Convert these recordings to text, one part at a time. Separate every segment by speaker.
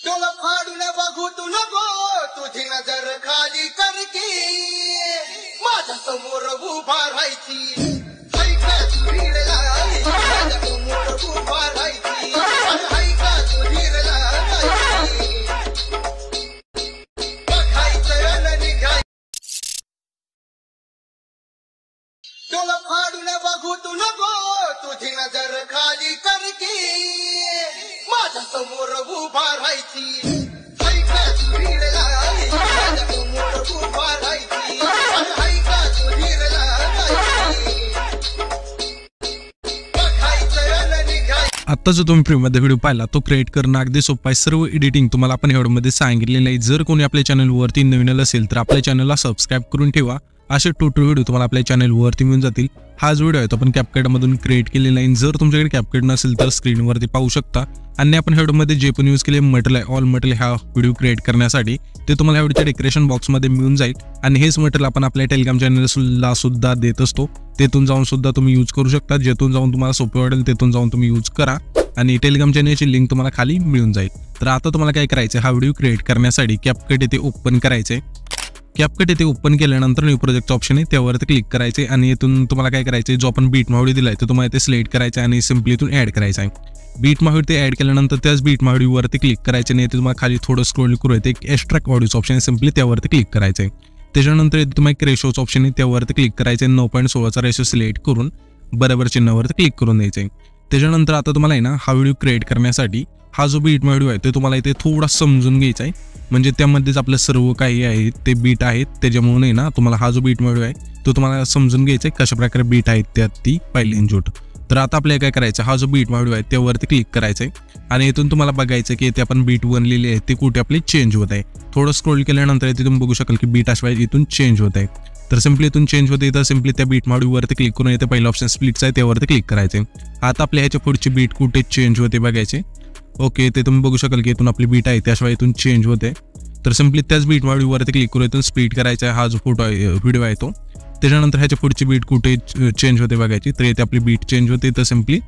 Speaker 1: तुला फाडून बघू तू नको, तुझी नजर खाली करकी माझ्या समोर उभा राहायची, ऐका तू भीड लागायची, माझ्या समोर उभा राहायची, ऐका तू भीड लागायची, बघायचं न निघायचं. तुला फाडून बघू तू नको, तुझी नजर खाली करकी माझ्या समोर उभा राहायची, ऐका तू भीड लागायची, माझ्या समोर उभा राहायची, ऐका तू भीड लागायची, बघायचं न निघायचं.
Speaker 2: आता जो तुम्ही फ्रीमध्ये व्हिडिओ पाहिला तो क्रिएट करणं अगदी सोपं आहे. सर्व एडिटिंग तुम्हाला आपण व्हिडिओमध्ये सांगितलेलं आहे. जर कोणी आपल्या चॅनलवरती नवीन असेल तर आपल्या चॅनलला सबस्क्राईब करून ठेवा. असे टोटल व्हिडिओ तुम्हाला आपल्या चॅनलवरती मिळून जातील. हाच व्हिडिओ आहे तो आपण कॅपकटमधून क्रिएट केलेला आहे. जर तुमच्याकडे कॅपकट नसेल तर स्क्रीनवरती पाहू शकता. आणि आपण व्हिडिओमध्ये जे पण यूज केले मटेरियल आहे, ऑल मटेरियल हा व्हिडिओ क्रिएट करण्यासाठी ते तुम्हाला व्हिडिओच्या डेकोरेशन बॉक्समध्ये मिळून जाईल. आणि हेच मटेरियल आपण आपल्या टेलिग्राम चॅनलला सुद्धा देत असतो. तेथून जाऊन सुद्धा तुम्ही यूज करू शकता. जेथून जाऊन तुम्हाला सोपे वाटेल तेथून जाऊन तुम्ही यूज करा. आणि टेलिग्राम चॅनलची लिंक तुम्हाला खाली मिळून जाईल. तर आता तुम्हाला काय करायचं, हा व्हिडिओ क्रिएट करण्यासाठी कॅपकट येथे ओपन करायचे. कॅपकट येथे ओपन केल्यानंतर न्यू प्रोजेक्टचं ऑप्शन आहे त्यावरती क्लिक करायचे. आणि इथून तुम्हाला काय करायचं, जो आपण बीट मावडी दिलाय तो तुम्हाला इथे सिलेक्ट करायचा आणि सिम्पली इथून ॲड करायचा आहे. बीट मावडी ते ॲड केल्यानंतर त्याच बीट मावडीवरती क्लिक करायचे आणि इथे तुम्हाला खाली थोडं स्क्रोल करू येते एक एक्स्ट्रॅक्ट ऑडिओचं ऑप्शन आहे, सिम्पली त्यावरती क्लिक करायचं आहे. त्याच्यानंतर इथे तुम्हाला एक रेशोचं ऑप्शन आहे त्यावरती क्लिक करायचं आहे. 9.16चा रेशो सिलेक्ट करून बरोबर चिन्हावरती क्लिक करून द्यायचं आहे. त्याच्यानंतर आता तुम्हाला आहे ना हा व्हिडिओ क्रिएट करण्यासाठी हा जो बीट व्हिडिओ आहे तो तुम्हाला इथे थोडा समजून घ्यायचा आहे. म्हणजे त्यामध्येच आपलं सर्व काही आहे ते बीट आहेत. त्याच्यामुळे आहे ना तुम्हाला हा जो बीट व्हिडिओ आहे तो तुम्हाला समजून घ्यायचा आहे कशा प्रकारे बीट आहेत त्यात ती पहिली जूट. तर आता आपल्याला काय करायचं, हा जो बीट व्हिडिओ आहे त्यावरती क्लिक करायचं आहे. आणि इथून तुम्हाला बघायचं की इथे आपण बीट बनलेली आहे ते कुठे आपली चेंज होत आहे. थोडं स्क्रोल केल्यानंतर इथे तुम्ही बघू शकाल की बीट अशा इथून चेंज होत आहे. तर सिम्पली इथून चेंज होते तर सिम्पली त्या बीट मॉड्यूलवरती क्लिक करून येते पहिला ऑप्शन स्प्लिटचा आहे त्यावरती क्लिक करायचे. आता आपल्या ह्याच्या पुढची बीट कुठे चेंज होते बघायचे. ओके, ते तुम्ही बघू शकाल की इथून आपली बीट आहे त्याशिवाय इथून चेंज होते. तर सिम्पली त्याच बीट मॉड्यूलवरती क्लिक करून इथून स्प्लिट करायचा आहे. हा जो फोटो आहे व्हिडिओ आहे तो. त्याच्यानंतर ह्याच्या पुढची बीट कुठे चेंज होते बघायची. तर इथे आपली बीट चेंज होते तर सिम्पली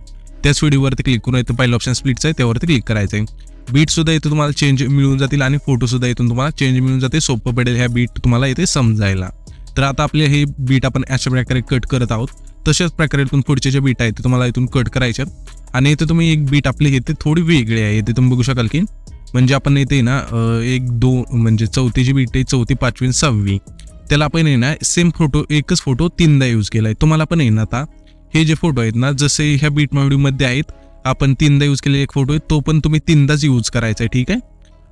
Speaker 2: त्याच व्हिडिओवरती क्लिक करून इथं पहिला ऑप्शन स्प्लिटचा आहे त्यावरती क्लिक करायचं आहे. बीटसुद्धा इथं तुम्हाला चेंज मिळून जातील आणि फोटोसुद्धा इथून तुम्हाला चेंज मिळून जाते. सोपं पडेल ह्या बीट तुम्हाला इथे समजायला. तर आता आपले हे बीट आपण अशा प्रकारे कट करत आहोत. तशाच प्रकारे इथून पुढचे जे बीट आहेत ते तुम्हाला इथून कट करायचे. आणि इथे तुम्ही एक बीट आपली इथे थोडी वेगळी आहे. इथे तुम्ही बघू शकाल की म्हणजे आपण इथे ना 1 2 म्हणजे चौथी जी बीट आहे, चौथी, 5वी आणि 6वी त्याला आपण आहे ना सेम फोटो एकच फोटो 3दा यूज केलाय. तुम्हाला पण आहे ना आता हे जे फोटो आहेत ना जसे ह्या बीट मॉड्यूलमध्ये आहेत आपण 3दा यूज केलेला एक फोटो आहे तो पण तुम्ही 3दाच यूज करायचा आहे. ठीक आहे.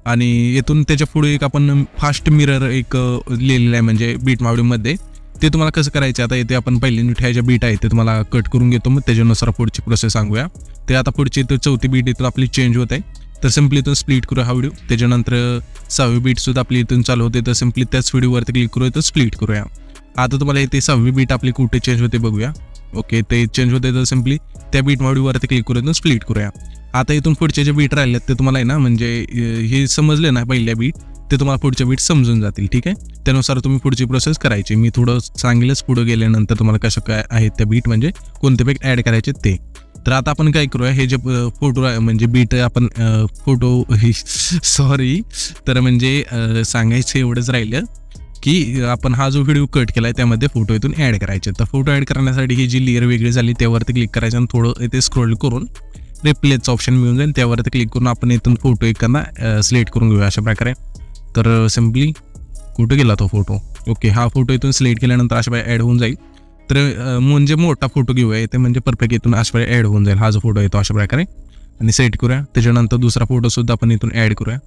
Speaker 2: आणि येथून त्याच्या पुढे एक आपण फास्ट मिरर एक लिहिलेलं आहे म्हणजे बीट मॉड्यूलमध्ये ते तुम्हाला कसं करायचं. आता इथे आपण पहिली ह्या बीट आहे ते तुम्हाला कट करून घेतो. मग त्याच्यानुसार पुढची प्रोसेस सांगूया. ते आता पुढची तर चौथी बीट इथून आपली चेंज होत आहे. तर सिम्पली इथून स्प्लिट करूया हा व्हिडिओ. त्याच्यानंतर 6वी बीटसुद्धा आपली इथून चालू होते तर सिम्पली त्याच व्हिडिओवरती क्लिक करूया तर स्प्लिट करूया. आता तुम्हाला इथे 6वी बीट आपली कुठे चेंज होते बघूया. ओके, ते चेंज होते तर सिम्पली त्या बीट मॉड्यूलवरती क्लिक करूया तर स्प्लिट करूया. आता इथून पुढचे जे बीट राहिले ते तुम्हाला आहे ना म्हणजे हे समजले ना पहिल्या बीट ते तुम्हाला पुढच्या बीट समजून जातील. ठीक आहे. त्यानुसार तुम्ही पुढची प्रोसेस करायची. मी थोडं सांगेलच पुढे गेल्यानंतर तुम्हाला कशा काय आहेत त्या बीट म्हणजे कोणते बीट ॲड करायचे ते. तर आता आपण काय करूया, हे जे फोटो म्हणजे बीट आपण फोटो सॉरी तर म्हणजे सांगायचं एवढंच राहिलं की आपण हा जो व्हिडिओ कट केला आहे त्यामध्ये फोटो इथून ॲड करायचे. तर फोटो ॲड करण्यासाठी ही जी लेअर वेगळी झाली त्यावरती क्लिक करायचं आणि थोडं इथे स्क्रोल करून रिप्लेसचं ऑप्शन मिळून जाईल त्यावरती क्लिक करून आपण इथून फोटो एखादा सिलेक्ट करून घेऊया अशा प्रकारे. तर सिम्पली कुठे गेला तो फोटो. ओके, हा फोटो इथून सिलेक्ट केल्यानंतर अशा प्रकारे ॲड होऊन जाईल. तर म्हणजे मोठा फोटो घेऊया ते म्हणजे परफेक्ट इथून अशा प्रकारे ॲड होऊन जाईल. हा जो फोटो येतो अशा प्रकारे आणि सेट करूया. त्याच्यानंतर दुसरा फोटोसुद्धा आपण इथून ॲड करूया.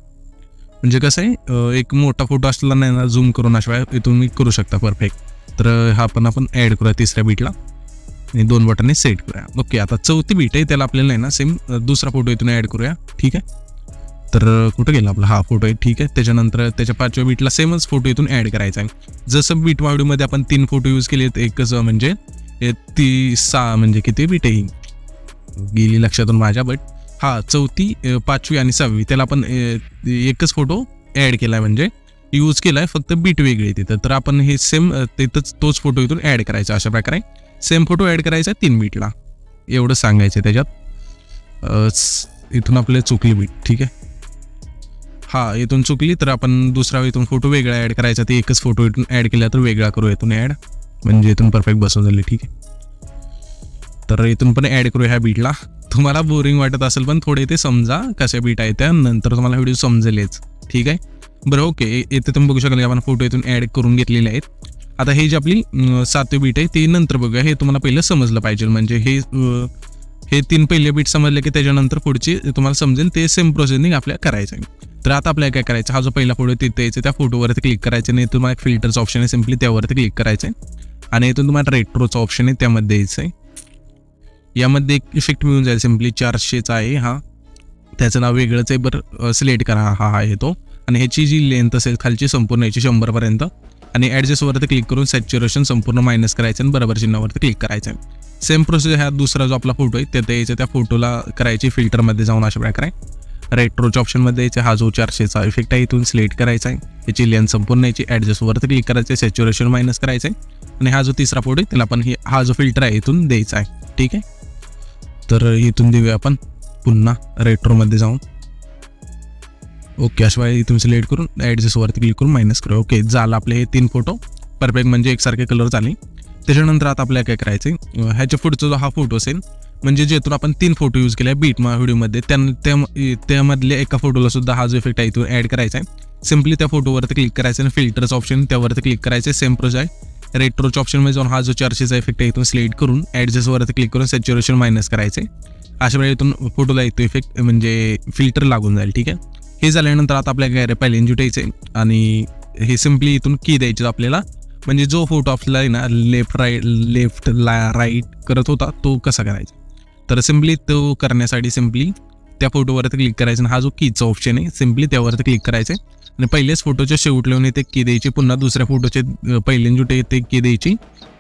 Speaker 2: म्हणजे कसं आहे एक मोठा फोटो असला नाही ना झूम करून अशा वेळा इथून मी करू शकता परफेक्ट. तर हा पण आपण ॲड करूया तिसऱ्या बीटला आणि 2 बटनने सेट करूया. ओके, आता चौथी बीट आहे त्याला आपल्याला ना सेम दुसरा फोटो इथून ॲड करूया. ठीक आहे. तर कुठं गेला आपला हा फोटो आहे. ठीक आहे. त्याच्यानंतर त्याच्या 5व्या बीटला सेमच फोटो इथून ॲड करायचा आहे. जसं बीट मॉड्यूलमध्ये आपण 3 फोटो यूज केले एकच म्हणजे ती 6 म्हणजे किती बीट आहे गेली लक्षातून माझ्या. बट हा चौथी, 5वी आणि 6वी त्याला आपण एकच फोटो ॲड केला आहे म्हणजे यूज केला आहे फक्त बीट वेगळी तिथं. तर आपण हे सेम तिथंच तोच फोटो इथून ॲड करायचा अशा प्रकारे. सेम फोटो ॲड करायचा आहे 3 बीटला एवढं सांगायचं त्याच्यात. इथून आपल्याला चुकली बीट. ठीक आहे. हा इथून चुकली तर आपण दुसरा इथून फोटो वेगळा ॲड करायचा, ते एकच फोटो इथून ॲड केला तर वेगळा करू इथून ॲड, म्हणजे इथून परफेक्ट बसून झाली. ठीक आहे, तर इथून पण ॲड करू ह्या बीटला. तुम्हाला बोरिंग वाटत असेल पण थोडे ते समजा कशा बीट आहे त्या, नंतर तुम्हाला व्हिडिओ समजेलच. ठीक आहे, बरं ओके. इथे तुम्ही बघू शकाल की आपण फोटो इथून ॲड करून घेतलेले आहेत. आता हे जे आपली 7वी बीट आहे ते नंतर बघूया. हे तुम्हाला पहिलं समजलं पाहिजे, म्हणजे हे 3 पहिले बीट समजले की त्याच्यानंतर पुढची तुम्हाला समजेल. ते सेम प्रोसेसिंग आपल्याला करायचं आहे. तर आता आपल्याला काय करायचं, हा जो पहिला फोटो तिथे यायचा त्या फोटोवरती क्लिक करायचं नाही, तुम्हाला एक फिल्टरचं ऑप्शन आहे, सिम्पली त्यावरती क्लिक करायचं आहे आणि इथून तुम्हाला रेट्रोचं ऑप्शन आहे त्यामध्ये यायचं आहे. यामध्ये एक इफेक्ट मिळून जाईल, सिम्पली 400चा आहे हा, त्याचं नाव वेगळंच आहे. बरं सिलेक्ट करा, हा आहे तो, आणि ह्याची जी लेंथ असेल खालची संपूर्ण याची 100पर्यंत, आणि ॲडजस्टवरती क्लिक करून सॅच्युरेशन संपूर्ण मायनस करायचं आणि बरोबर चिन्हावरती क्लिक करायचं आहे. सेम प्रोसेस ह्या दुसरा जो आपला फोटो आहे त्यात यायचं, त्या फोटोला करायची फिल्टरमध्ये जाऊन अशा प्रकारे रेट्रोच्या ऑप्शनमध्ये यायचं. हा जो 400चा इफेक्ट आहे इथून सिलेक्ट करायचा आहे, याची लेंथ संपूर्ण याची ॲडजस्टवरती क्लिक करायचं आहे, सॅच्युरेशन मायनस करायचं आहे, आणि हा जो तिसरा फोटो आहे त्याला आपण हा जो फिल्टर आहे इथून द्यायचा आहे. ठीक आहे, तर इथून देऊया आपण पुन्हा रेट्रोमध्ये जाऊन. ओके, अशा इथून सिलेक्ट करून ॲडजस्टवरती क्लिक करून मायनस करू. ओके, झालं आपले हे 3 फोटो परफेक्ट, म्हणजे एकसारखे कलर झाले. त्याच्यानंतर आता आपल्याला काय करायचं आहे, ह्याच्या पुढचा जो हा फोटो असेल, म्हणजे जेथून आपण 3 फोटो यूज केले बीट व्हिडिओमध्ये, त्यामधल्या एका फोटोला सुद्धा हा जो इफेक्ट आहे इथून ॲड करायचा आहे. सिम्पली त्या फोटोवरती क्लिक करायचं आणि फिल्टरचं ऑप्शन त्यावरती क्लिक करायचं. सेम प्रोसेस आहे, रेट्रोच्या ऑप्शनमध्ये जाऊन हा जो 400चा इफेक्ट आहे इथून सिलेक्ट करून ॲडजस्टवरती क्लिक करून सॅच्युरेशन मायनस करायचे. अशा वेळी इथून फोटोला येतो इफेक्ट, म्हणजे फिल्टर लागून जाईल. ठीक आहे, हे झाल्यानंतर आता आपल्याला काय पहिल्यांदा जुटायचं आहे आणि हे सिम्पली इथून की द्यायचं आपल्याला, म्हणजे जो फोटो आपल्याला आहे ना लेफ्ट राईट करत होता तो कसा करायचा. तर सिम्पली तो करण्यासाठी सिम्पली त्या फोटोवरती क्लिक करायचं आणि हा जो कीचा ऑप्शन आहे सिम्पली त्यावरती क्लिक करायचं आणि पहिलेच फोटोच्या शेवट लावून येते की द्यायची, पुन्हा दुसऱ्या फोटोचे पहिल्यांदा जुटे येते की द्यायची,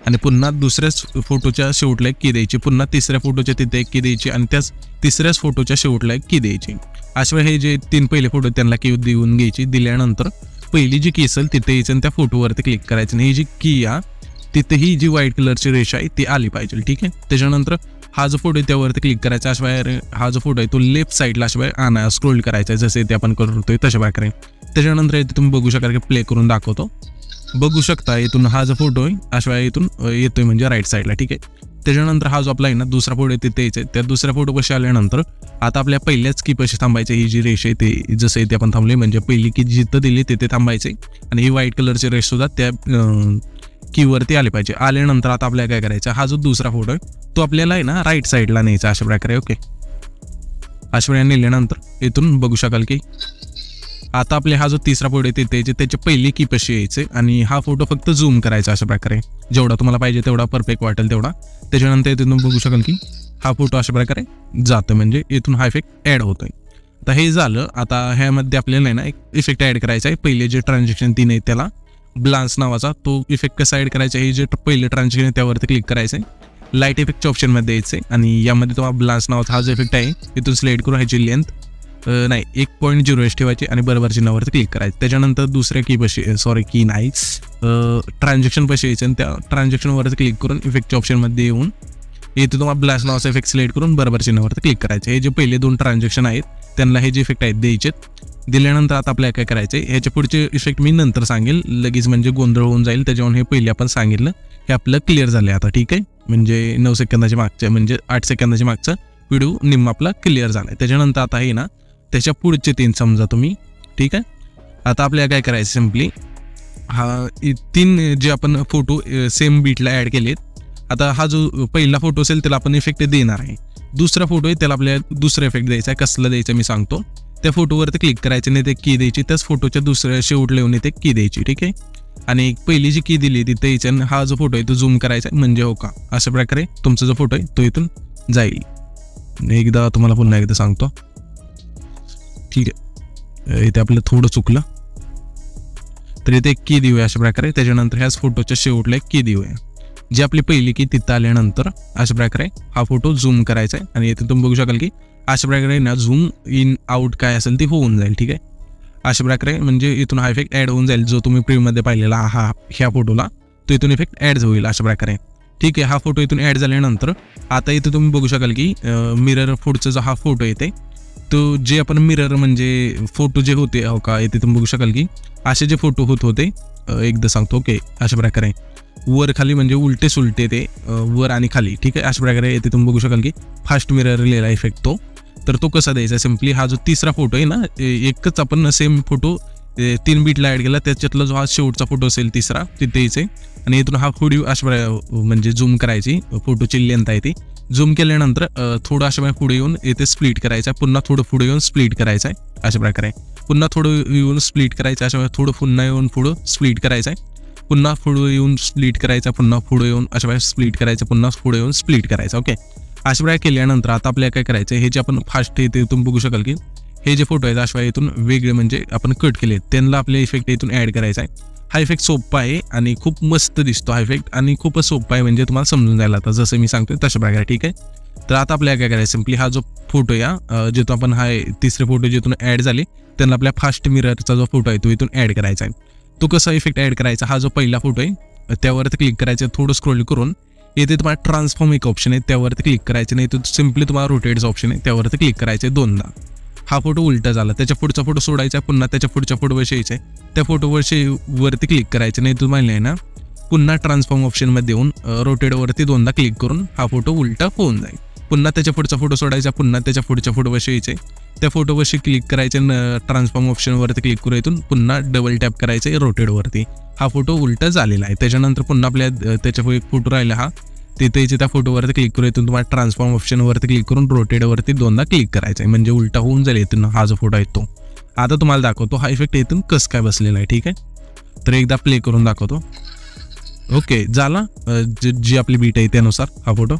Speaker 2: आणि पुन्हा दुसऱ्याच फोटोच्या शेवटला एक की द्यायची, पुन्हा तिसऱ्या फोटोच्या तिथे एक की द्यायची, आणि त्याच तिसऱ्याच फोटोच्या शेवटला एक की द्यायची. अशा वेळी हे जे 3 पहिले फोटो त्यांना की देऊन घ्यायची. दिल्यानंतर पहिली जी की असेल तिथे यायचं आणि त्या फोटोवरती क्लिक करायचं, आणि ही जी की आहे तिथे ही जी व्हाईट कलरची रेषा आहे ती आली पाहिजे. ठीक आहे, त्याच्यानंतर हा जो फोटो आहे त्यावरती क्लिक करायचा. अशा वेळी हा जो फोटो आहे तो लेफ्ट साईडला अशा वेळी आणा स्क्रोल करायचा, जसे ते आपण करतोय तशा प्रकारे. त्याच्यानंतर इथे तुम्ही बघू शकाल की प्ले करून दाखवतो, बघू शकता इथून हा जो फोटो आहे अशा वेळी इथून येतोय म्हणजे राईट साईडला. ठीक आहे, त्याच्यानंतर हा जो आपला आहे ना दुसरा फोटो आहे तिथे यायचं. त्या दुसऱ्या फोटो कशी आल्यानंतर आता आपल्या पहिल्याच की पशी थांबायचे. ही जी रेष आहे ते जसं इथे आपण थांबले, म्हणजे पहिली की जिथं दिली तिथे थांबायचे, आणि ही व्हाईट कलरची रेष सुद्धा त्या कीवरती आले पाहिजे. आल्यानंतर आता आपल्याला काय करायचं, हा जो दुसरा फोटो आहे तो आपल्याला आहे ना राईट साईडला न्यायचा अशा प्रकारे. ओके, अशा वेळी नेल्यानंतर इथून बघू शकाल की आता आपले हा जो तिसरा फोटो आहे तिथे त्याच्या पहिली की पशी यायचे, आणि हा फोटो फक्त झूम करायचा अशा प्रकारे, जेवढा तुम्हाला पाहिजे तेवढा परफेक्ट वाटेल तेवढा. त्याच्यानंतर इथून बघू शकाल की हा फोटो अशा प्रकारे जातं, म्हणजे इथून हा इफेक्ट ॲड होतोय. आता हे झालं. आता ह्यामध्ये आपल्याला आहे ना एक इफेक्ट ॲड करायचा आहे. पहिले जे ट्रान्झॅक्शन 3 आहे त्याला ब्लान्स नावाचा तो इफेक्ट कसा ॲड करायचा, हे जे पहिले ट्रान्झॅक्शन आहे त्यावरती क्लिक करायचं आहे, लाईट इफेक्टच्या ऑप्शनमध्ये यायचं आहे, आणि यामध्ये तुम्हाला ब्लान्स नावाचा हा जो इफेक्ट आहे इथून सिलेक्ट करून ह्याची लेंथ 1.0 ठेवायची आणि बरोबर चिन्हावरती क्लिक करायचं. त्याच्यानंतर दुसऱ्या की पशी की नाहीच ट्रान्झॅक्शन पशी यायचं, आणि त्या ट्रान्झॅक्शनवरती क्लिक करून इफेक्टच्या ऑप्शनमध्ये येऊन इथे तुम्हाला ब्लास्ट नावाचा इफेक्ट सिलेक्ट करून बरोबर चिन्हावरती क्लिक करायचं. हे जे पहिले 2 ट्रान्झॅक्शन आहेत त्यांना हे जे इफेक्ट आहेत द्यायचेत. दिल्यानंतर आता आपल्याला काय करायचं आहे, ह्याच्या पुढचे इफेक्ट मी नंतर सांगेल, लगेच म्हणजे गोंधळ होऊन जाईल. त्याच्यावर हे पहिले आपण सांगितलं हे आपलं क्लिअर झालं आता. ठीक आहे, म्हणजे 9 सेकंदाच्या मागच्या म्हणजे 8 सेकंदाच्या मागचा व्हिडिओ निम्मा आपला क्लिअर झाला आहे. त्याच्यानंतर आता हे ना त्याच्या पुढचे 3 समजा तुम्ही. ठीक आहे, आता आपल्याला काय करायचं, सिम्पली हा 3 जे आपण फोटो सेम बीटला ॲड केलेत. आता हा जो पहिला फोटो असेल त्याला आपण इफेक्ट देणार आहे, दुसरा फोटो आहे त्याला आपल्याला दुसरा इफेक्ट द्यायचा आहे. कसला द्यायचा मी सांगतो. त्या फोटोवरती क्लिक करायचं नाही, ते की द्यायची, त्याच फोटोच्या दुसऱ्या शेवट लिहून ते की द्यायची. ठीक आहे, आणि पहिली जी की दिली तिथे यायचं, हा जो फोटो आहे तो झूम करायचा आहे, म्हणजे हो का अशा प्रकारे तुमचा जो फोटो आहे तो इथून जाईल. एकदा तुम्हाला पुन्हा एकदा सांगतो. ठीक आहे, इथे आपलं थोडं चुकलं तर इथे एक की देऊया अशा प्रकारे. त्याच्यानंतर ह्याच फोटोच्या शेवटला एक की देऊया, जी आपली पहिली की तिथं आल्यानंतर अशा प्रकारे हा फोटो झूम करायचा आहे, आणि इथे तुम्ही बघू शकाल की अशा प्रकारे ना झूम इन आउट काय असेल ते होऊन जाईल. ठीक आहे, अशा प्रकारे म्हणजे इथून हा इफेक्ट ॲड होऊन जाईल, जो तुम्ही प्रीव्ह्यूमध्ये पाहिलेला ह्या फोटोला तो इथून इफेक्ट ॲड होईल अशा प्रकारे. ठीक आहे, हा फोटो इथून ॲड झाल्यानंतर आता इथे तुम्ही बघू शकाल की मिरर पुढचा जो हा फोटो येते तो जे आपण मिरर म्हणजे फोटो जे होते हो का इथे तुम्ही बघू शकाल की असे जे फोटो होत होते एकदा सांगतो ओके अशा प्रकारे वर खाली म्हणजे उलटे सुलटे ते वर आणि खाली ठीक आहे अशा प्रकारे इथे तुम्ही बघू शकाल की फास्ट मिरर लिहिला इफेक्ट तो तर तो कसा द्यायचा सिम्पली हा जो तिसरा फोटो आहे ना एकच आपण सेम फोटो 3 बीटला ॲड केला त्याच्यातला जो हा शेवटचा फोटो असेल तिसरा तिथे यायचे आणि इथून हा पुढे अशा म्हणजे झूम करायची फोटोची लेंथ आहे ती झूम केल्यानंतर थोडं अशा पुढे येऊन इथे स्प्लिट करायचं आहे पुन्हा थोडं पुढे येऊन स्प्लिट करायचं आहे अशा प्रकारे पुन्हा थोडं येऊन स्प्लिट करायचं अशा थोडं पुन्हा येऊन पुढं स्प्लिट करायचं आहे पुन्हा पुढे येऊन स्प्लिट करायचा पुन्हा पुढे येऊन अशा प्रकारे स्प्लिट करायचं पुन्हा पुढे येऊन स्प्लिट करायचं ओके अशा प्रकारे केल्यानंतर आता आपल्याला काय करायचं हे जे आपण फास्ट इथे तुम्ही बघू शकाल की हे जे फोटो आहेत अशा इथून वेगळे म्हणजे आपण कट केले त्यांना आपले इफेक्ट इथून ॲड करायचा आहे हा इफेक्ट सोपा आहे आणि खूप मस्त दिसतो हा इफेक्ट आणि खूपच सोपा आहे म्हणजे तुम्हाला समजून जायला आता जसं मी सांगतोय तशा प्रकारे ठीक आहे तर आता आपल्याला काय करायचं सिम्पली हा जो फोटो या जिथून आपण हा तिसरे फोटो जिथून ॲड झाले त्यांना आपल्या फास्ट मिररचा जो फोटो आहे तो इथून ॲड करायचा आहे तो कसा इफेक्ट ॲड करायचा हा जो पहिला फोटो आहे त्यावरती क्लिक करायचं थोडं स्क्रोल करून येथे तुम्हाला ट्रान्सफॉर्म एक ऑप्शन आहे त्यावरती क्लिक करायचं नाही तर सिम्पली तुम्हाला रोटेट्स ऑप्शन आहे त्यावरती क्लिक करायचं आहे 2दा हा फोटो उलटा झाला त्याच्या पुढचा फोटो सोडायचा पुन्हा त्याच्या पुढच्या फोटोवर यायचा आहे त्या फोटोवर वरती क्लिक करायचं नाही तुम्हाला आहे ना पुन्हा ट्रान्सफॉर्म ऑप्शनमध्ये येऊन रोटेटवरती 2दा क्लिक करून हा फोटो उलटा होऊन जाईल पुन्हा त्याच्या पुढचा फोटो सोडायचा पुन्हा त्याच्या पुढच्या फोटोवर यायचे त्या फोटोवरशी क्लिक करायचे ट्रान्सफॉर्म ऑप्शनवरती क्लिक करून इथून पुन्हा डबल टॅप करायचे रोटेटवरती हा फोटो उलटा झालेला आहे त्याच्यानंतर पुन्हा आपल्या त्याच्या एक फोटो राहिला हा तिथे त्या फोटोवरती क्लिक करून इथून तुम्हाला ट्रान्सफॉर्म ऑप्शनवरती क्लिक करून रोटेटवरती 2दा क्लिक करायचं आहे म्हणजे उलटा होऊन जाईल इथून हा जो फोटो आहे तो आता तुम्हाला दाखवतो हा इफेक्ट इथून कसं काय बसलेला आहे ठीक आहे तर एकदा प्ले करून दाखवतो ओके झाला जी आपली बीट आहे त्यानुसार हा फोटो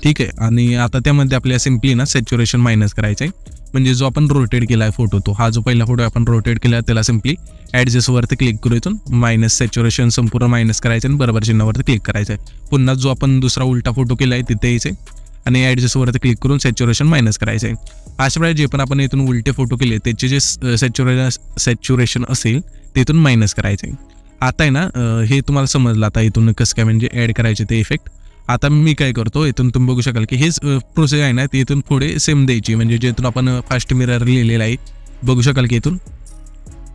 Speaker 2: ठीक आहे आणि आता त्यामध्ये आपल्याला सिम्पली ना सॅच्युरेशन मायनस करायचं आहे म्हणजे जो आपण रोटेट केला आहे फोटो तो हा जो पहिला फोटो आपण रोटेट केला त्याला सिम्पली ॲडजस्टवरती क्लिक करू इथून मायनस सॅच्युरेशन संपूर्ण मायनस करायचं आणि बरोबर चिन्हावरती क्लिक करायचं आहे पुन्हा जो आपण दुसरा उलटा फोटो केला आहे तिथे यायचे आणि ॲडजस्टवरती क्लिक करून सॅच्युरेशन मायनस करायचं आहे अशा प्रकारे जे पण आपण इथून उलटे फोटो केले त्याचे जे सॅच्युरेशन असेल ते इथून मायनस करायचं आहे आता आहे ना हे तुम्हाला समजलं आता इथून कसं काय म्हणजे ॲड करायचे ते इफेक्ट आता मी काय करतो इथून तुम्ही बघू शकाल की हेच प्रोसेस आहे ना ती इथून पुढे सेम द्यायची म्हणजे जेथून आपण फास्ट मिरर लिहिलेलं आहे बघू शकाल की इथून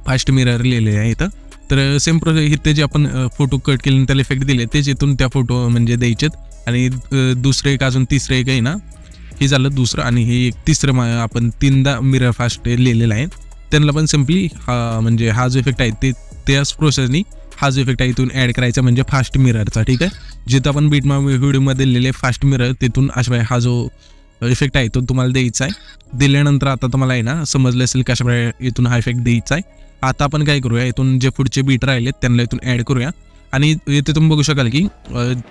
Speaker 2: फास्ट मिरर लिहिलेलं आहे इथं तर सेम प्रोसेस इथे जे आपण फोटो कट केले त्याला इफेक्ट दिले तेच इथून त्या फोटो म्हणजे द्यायचेत आणि दुसरं एक अजून तिसरं एक आहे ना हे झालं दुसरं आणि हे एक तिसरं आपण 3दा मिरर फास्ट लिहिलेलं आहे त्यांना पण सिम्पली हा म्हणजे हा जो इफेक्ट आहे ते त्याच प्रोसेसनी हा जो इफेक्ट आहे इथून ॲड करायचा म्हणजे फास्ट मिररचा ठीक आहे जिथं आपण बीटमा व्हिडिओमध्ये लिहिलेले फास्ट मिरर तिथून अशा हा जो इफेक्ट आहे तो तुम्हाला द्यायचा आहे दिल्यानंतर आता तुम्हाला आहे ना समजलं असेल कशा प्रकारे इथून हा इफेक्ट द्यायचा आहे आता आपण काय करूया इथून जे पुढचे बीट राहिलेत त्यांना इथून ॲड करूया आणि इथे तुम्ही बघू शकाल की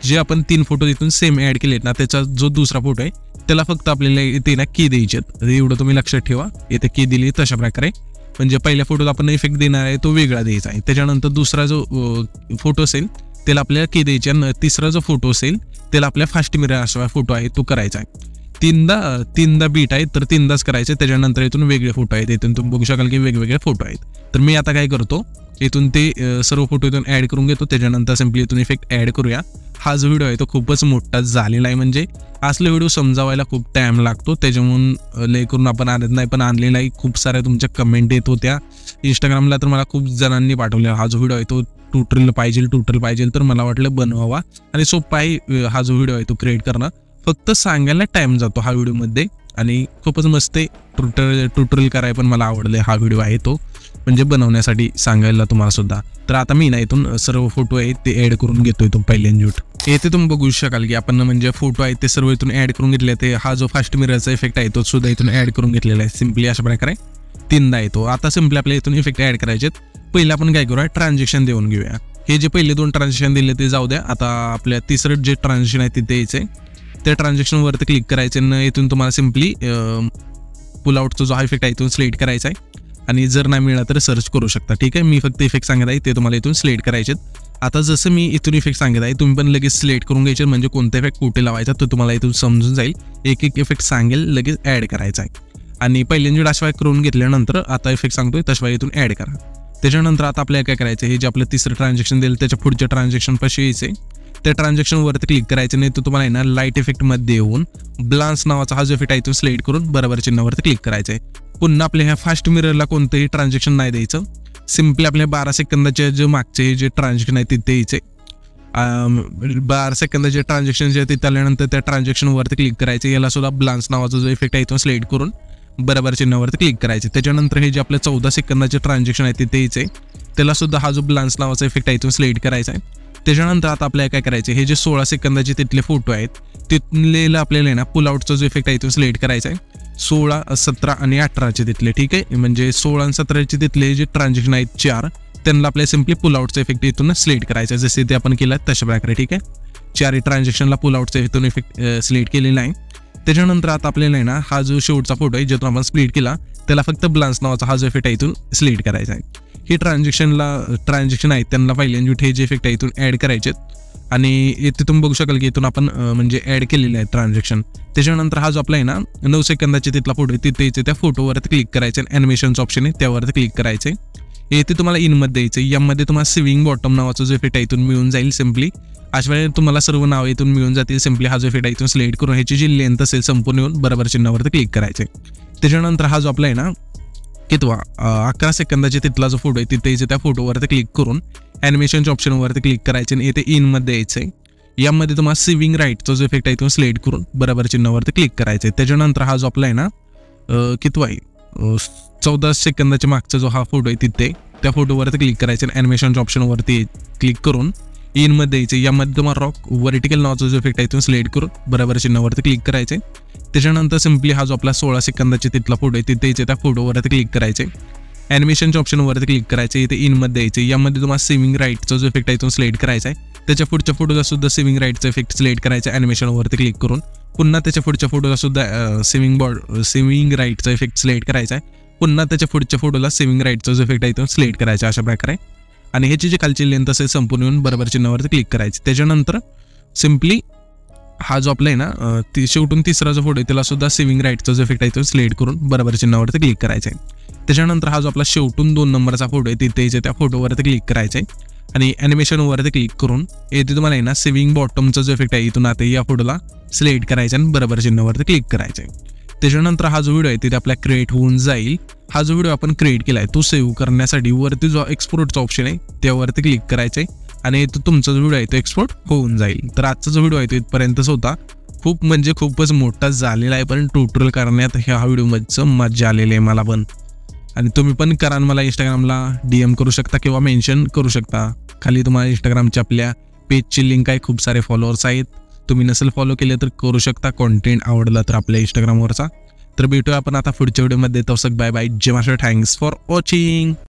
Speaker 2: जे आपण 3 फोटो इथून सेम ॲड केलेत ना त्याचा जो दुसरा फोटो आहे त्याला फक्त आपल्याला इथे ना की द्यायचे एवढं तुम्ही लक्षात ठेवा इथे की दिली तशा प्रकारे म्हणजे पहिल्या फोटोत आपण इफेक्ट देणार आहे तो वेगळा द्यायचा आहे त्याच्यानंतर दुसरा जो फोटो असेल त्याला आपल्याला की द्यायचे आणि तिसरा जो फोटो असेल त्याला आपल्या फास्ट मिरर असा फोटो आहे तो करायचा आहे 3दा बीट आहे तर 3दाच करायचे त्याच्यानंतर इथून वेगळे फोटो आहेत इथून तुम्ही बघू शकाल की वेगवेगळे फोटो आहेत तर मी आता काय करतो इथून ते सर्व फोटो इथून ॲड करून घेतो त्याच्यानंतर सिम्पली इथून इफेक्ट ॲड करूया हा जो व्हिडिओ आहे तो खूपच मोठा झालेला आहे म्हणजे असले व्हिडिओ समजावायला खूप टाइम लागतो त्याच्यामुळे लय करून आपण आणत नाही पण आणलेला आहे खूप साऱ्या तुमच्या कमेंट येत होत्या इंस्टाग्रामला तर मला खूप जणांनी पाठवले हा जो व्हिडिओ आहे तो ट्युटोरियल पाहिजे तर मला वाटलं बनवावा आणि सोपा आहे हा जो व्हिडिओ आहे तो क्रिएट करणं फक्त सांगायला टाइम जातो हा व्हिडिओमध्ये आणि खूपच मस्त ट्युटोरियल करायला पण मला आवडले हा व्हिडिओ आहे तो म्हणजे बनवण्यासाठी सांगायला तुम्हाला सुद्धा तर आता मी ना इथून सर्व फोटो आहेत ते ॲड करून घेतो इथून पहिल्यांदा येथे तुम्ही बघू शकाल की आपण म्हणजे फोटो आहेत ते सर्व इथून ॲड करून घेतले ते हा जो फास्ट मिररचा इफेक्ट आहे तो सुद्धा इथून ॲड करून घेतलेला आहे सिम्पली अशा प्रकारे 3दा येतो आता सिम्पली आपल्या इथून इफेक्ट ॲड करायचे पहिलं आपण काय करूया ट्रान्झॅक्शन देऊन घेऊया हे जे पहिले 2 ट्रान्झॅक्शन दिले ते जाऊ द्या आता आपल्या तिसरं जे ट्रान्झॅक्शन आहे ते द्यायचे त्या ट्रान्झॅक्शनवरती क्लिक करायचे आणि इथून तुम्हाला सिम्पली पुल आउटचा जो हा इफेक्ट आहे इथून सिलेक्ट करायचा आहे आणि जर नाही मिळाला तर सर्च करू शकता ठीक आहे मी फक्त इफेक्ट सांगत आहे ते तुम्हाला इथून सिलेक्ट करायचे आता जसं मी इथून इफेक्ट सांगत आहे तुम्ही पण लगेच सिलेक्ट करून घ्यायचे म्हणजे कोणता इफेक्ट कुठे लावायचा तो तुम्हाला इथून समजून जाईल एक इफेक्ट सांगेल लगेच ॲड करायचा आहे आणि पहिल्यांदा अशा करून घेतल्यानंतर आता इफेक्ट सांगतोय तशा इथून ॲड करा त्याच्यानंतर आता आपल्याला काय करायचं हे जे आपलं तिसरं ट्रान्झॅक्शन दिलं त्याच्या पुढच्या ट्रान्झॅक्शन पाशी यायचे त्या ट्रान्झॅक्शनवरती क्लिक करायचं, नाही तर तुम्हाला आहे ना लाईट इफेक्टमध्ये येऊन ब्लान्स नावाचा हा जो इफेक्ट आहे तो सिलेक्ट करून बरोबर चिन्हावरती क्लिक करायचं आहे. पुन्हा आपल्या ह्या फास्ट मिररला कोणतंही ट्रान्झॅक्शन नाही द्यायचं. सिम्पली आपल्या 12 सेकंदाचे जे मागचे जे ट्रान्झॅक्शन आहे तिथे यायचे. 12 सेकंदाचे ट्रान्झॅक्शन जे तिथे आल्यानंतर त्या ट्रान्झॅक्शनवरती क्लिक करायचे. याला सुद्धा ब्लान्स नावाचा जो इफेक्ट आहे तो सिलेक्ट करून बरोबर चिन्हावरती क्लिक करायचे. त्याच्यानंतर हे जे आपलं 14 सेकंदाचे ट्रान्झॅक्शन आहे तिथे यायचे, त्याला सुद्धा हा जो ब्लान्स नावाचा इफेक्ट आहे तो सिलेक्ट करायचा आहे. त्याच्यानंतर आता आपल्याला काय करायचं, हे जे 16 सेकंदाचे तिथले फोटो आहेत तिथलेला आपल्याला ना पुल आउटचा जो इफेक्ट आहे तो सिलेक्ट करायचा आहे. 16, 17 आणि 18चे तिथले, ठीक आहे. म्हणजे 16 आणि 17चे तिथले जे ट्रान्झॅक्शन आहेत 4, त्यांना आपल्याला सिम्पली पुल आउटचा इफेक्ट इथून सिलेक्ट करायचा, जसे ते आपण केलं तशा प्रकारे, ठीक आहे. 4 ट्रान्झॅक्शनला पुल आउटचा इथून इफेक्ट सिलेक्ट केलेला आहे. त्याच्यानंतर आता आपल्याला ना हा जो शेवटचा फोटो आहे ज्यातून आपण स्प्लिट केला त्याला फक्त ब्लान्स नावाचा हा जो इफेक्ट आहे इथून सिलेक्ट करायचा आहे. ही ट्रान्झॅक्शन आहेत त्यांना पहिल्यांदा हे जे इफेक्ट आहे इथून ॲड करायचे आणि इथे तुम्ही बघू शकाल की इथून आपण म्हणजे ॲड केलेले आहे ट्रान्झॅक्शन. त्याच्यानंतर हा जो आपला आहे ना 9 सेकंदाचे तिथला फोटो आहे तिथे यायचे, त्या फोटोवरती क्लिक करायचे आणि ॲनिमेशनचं ऑप्शन आहे त्यावरती क्लिक करायचे. येथे तुम्हाला इनमध्ये यायचं, यामध्ये तुम्हाला सिविंग बॉटम नावाचा जो इफेक्ट आहे इथून मिळून जाईल. सिम्पली अशा वेळेला तुम्हाला सर्व नाव इथून मिळून जातील. सिम्पली हा जो इफेक्ट आहे इथून सिलेक्ट करून ह्याची जी लेंथ असेल संपूर्ण येऊन बरोबर चिन्हावरती क्लिक करायचे. त्याच्यानंतर हा जो आपला आहे ना कितवा 11 सेकंदाचे तिथला जो फोटो आहे तिथे यायचं, त्या फोटोवरती क्लिक करून ॲनिमेशनच्या ऑप्शनवरती क्लिक करायचे आणि येथे इनमध्ये यायचं आहे. यामध्ये तुम्हाला सिविंग राईटचा जो इफेक्ट आहे इथून सिलेक्ट करून बरोबर चिन्हावरती क्लिक करायचं आहे. त्याच्यानंतर हा जो आपला आहे ना कितवा आहे 14 सेकंदाच्या मागचा जो हा फोटो आहे तिथे त्या फोटोवरती क्लिक करायचे आणि ॲनिमेशनच्या ऑप्शनवरती क्लिक करून इनमध्ये यायचे. यामध्ये तुम्हाला रॉक व्हर्टिकल नावाचा जो इफेक्ट आहे इथून सिलेक्ट करून बरोबर चिन्हावरती क्लिक करायचे. त्याच्यानंतर सिम्पली हा जो आपला 16 सेकंदाचे तिथला फोटो आहे तिथे यायचे, त्या फोटोवरती क्लिक करायचे. ॲनिमेशनच्या ऑप्शनवरती क्लिक करायचे, इथे इनमध्ये यायचे. यामध्ये तुम्हाला सेव्हिंग राईटचा जो इफेक्ट आहे इथून सिलेक्ट करायचा आहे. त्याच्या पुढच्या फोटोला सुद्धा सेव्हिंग राईटचा इफेक्ट सिलेक्ट करायचा ॲनिमेशनवरती क्लिक करून. पुन्हा त्याच्या पुढच्या फोटोला सुद्धा सेव्हिंग राईटचा इफेक्ट सिलेक्ट करायचा आहे. पुन्हा त्याच्या पुढच्या फोटोला सेव्हिंग राईटचा जो इफेक्ट आहे इथून सिलेक्ट करायचा अशा प्रकारे. आणि ह्याची जी खालची लेंथ असेल संपूर्ण येऊन बरोबर चिन्हावरती क्लिक करायची. त्याच्यानंतर सिम्पली हा जो आपला आहे ना शेवटून तिसरा जो फोटो आहे त्याला सुद्धा सेव्हिंग राईटचा जो इफेक्ट आहे तो सिलेक्ट करून बरोबर चिन्हावरती क्लिक करायचा आहे. त्याच्यानंतर हा जो आपला शेवटून 2 नंबरचा फोटो आहे तिथे यायचे, त्या फोटोवरती क्लिक करायचा आहे आणि ॲनिमेशनवरती क्लिक करून येथे तुम्हाला आहे ना सेव्हिंग बॉटमचा जो इफेक्ट आहे इथून आता या फोटोला सिलेक्ट करायचा आणि बरोबर चिन्हावरती क्लिक करायचा आहे. त्याच्यानंतर हा जो व्हिडिओ आहे तिथे आपला क्रिएट होऊन जाईल. हा जो व्हिडिओ आपण क्रिएट केला आहे तो सेव्ह करण्यासाठी वरती जो एक्सपोर्टचा ऑप्शन आहे त्यावरती क्लिक करायचं आहे आणि तो तुमचा जो व्हिडिओ आहे तो एक्सपोर्ट होऊन जाईल. तर आजचा जो व्हिडिओ आहे तो इथपर्यंतच होता. खूप म्हणजे खूपच मोठा झालेला आहे, पण ट्युटोरियल करण्यात ह्या व्हिडिओमध्ये मजा आलेली आहे मला पण. आणि तुम्ही पण करा, मला इंस्टाग्रामला DM करू शकता किंवा मेन्शन करू शकता. खाली तुम्हाला इंस्टाग्रामच्या आपल्या पेजची लिंक आहे, खूप सारे फॉलोअर्स आहेत. तुम्ही नसेल फॉलो केले तर करू शकता, कॉन्टेंट आवडला तर आपल्या इंस्टाग्रामवरचा. तर भेटूया आपण आता पुढच्या व्हिडिओमध्ये. तवसक बाय बाय, जय महाराष्ट्र, थँक्स फॉर वॉचिंग.